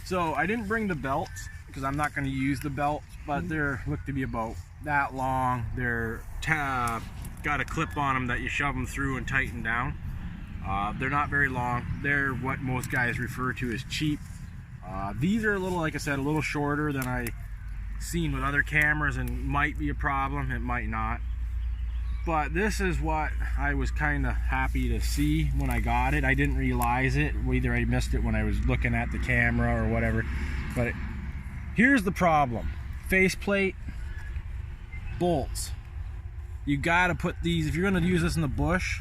So I didn't bring the belts because I'm not going to use the belts, but they're look to be about that long. They're got a clip on them that you shove them through and tighten down. They're not very long. They're what most guys refer to as cheap. These are a little, like I said, a little shorter than I seen with other cameras, and might be a problem, it might not. But this is what I was kind of happy to see when I got it. I didn't realize it, either I missed it when I was looking at the camera or whatever. But here's the problem: faceplate, bolts. You gotta put these, if you're gonna use this in the bush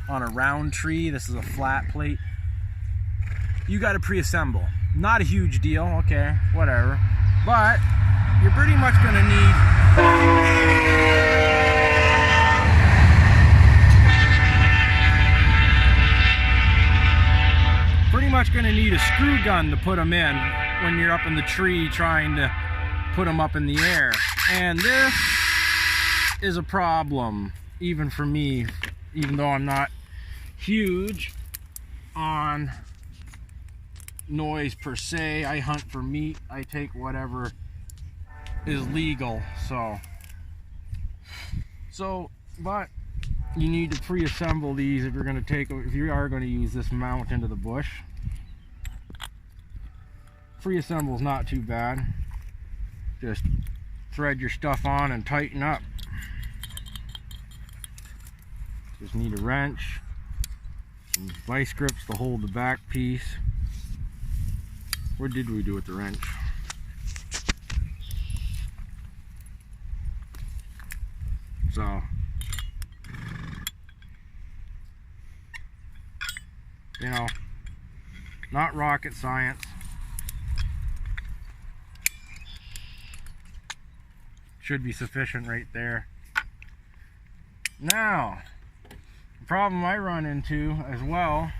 on a round tree, this is a flat plate, you gotta pre-assemble. Not a huge deal, okay, whatever. But you're pretty much gonna need a screw gun to put them in when you're up in the tree trying to put them up in the air. And this is a problem, even for me, even though I'm not huge on noise per se. I hunt for meat. I take whatever is legal. But you need to pre-assemble these if you are going to use this mount into the bush. Pre-assemble is not too bad. Just thread your stuff on and tighten up. Just need a wrench, some vice grips to hold the back piece. What did we do with the wrench? So, you know, not rocket science. Should be sufficient right there. Now, the problem I run into as well,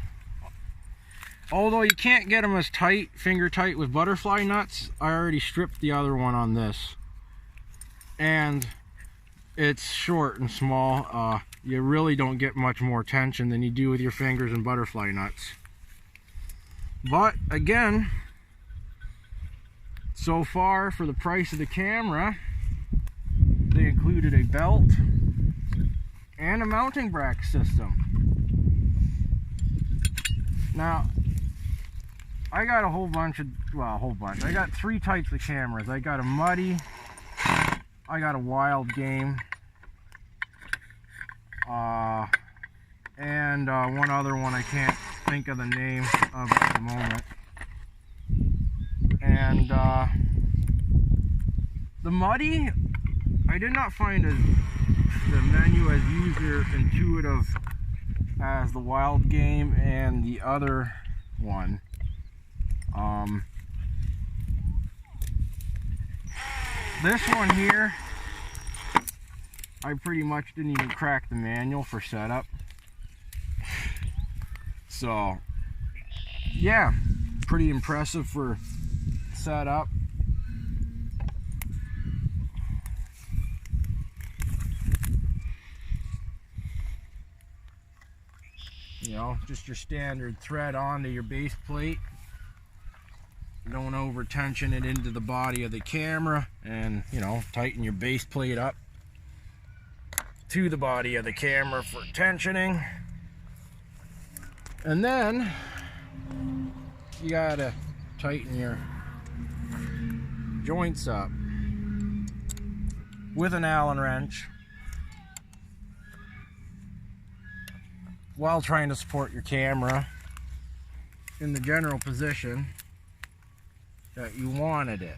although you can't get them as tight, finger tight with butterfly nuts, I already stripped the other one on this. And it's short and small. You really don't get much more tension than you do with your fingers and butterfly nuts. But again, so far for the price of the camera, they included a belt and a mounting bracket system. Now, I got a whole bunch. I got 3 types of cameras. I got a muddy, I got a wild game, and one other one I can't think of the name of at the moment. And the muddy, I did not find the menu as user intuitive as the wild game and the other one. This one here, I pretty much didn't even crack the manual for setup. So yeah, pretty impressive for setup. You know, just your standard thread onto your base plate. Don't over tension it into the body of the camera, and you know, tighten your base plate up to the body of the camera for tensioning. And then you gotta tighten your joints up with an Allen wrench while trying to support your camera in the general position that you wanted it.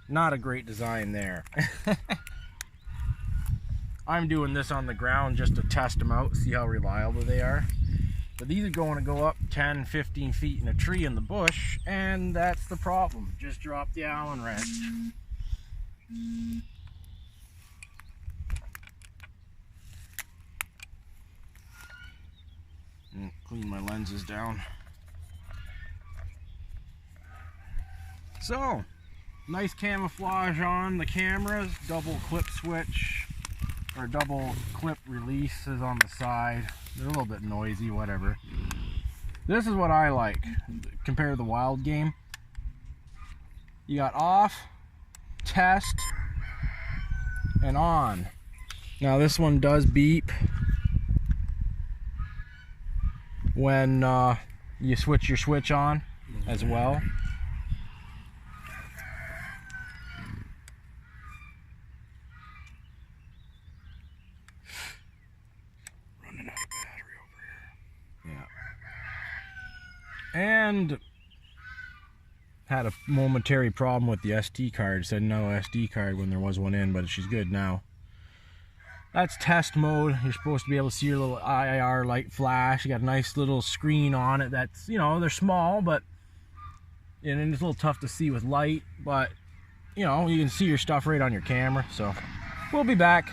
Not a great design there. I'm doing this on the ground just to test them out, see how reliable they are. But these are going to go up 10, 15 feet in a tree in the bush, and that's the problem. Just drop the Allen wrench. And clean my lenses down. So, nice camouflage on the cameras, double clip switch, or double clip releases on the side. They're a little bit noisy, whatever. This is what I like compared to the wild game. You got off, test, and on. Now this one does beep when you switch your switch on as well. Running out of battery over here. Yeah. And had a momentary problem with the SD card. Said no SD card when there was one in, but she's good now. That's test mode. You're supposed to be able to see your little IR light flash. You got a nice little screen on it that's, you know, they're small, but and it's a little tough to see with light, but you know, you can see your stuff right on your camera. So we'll be back.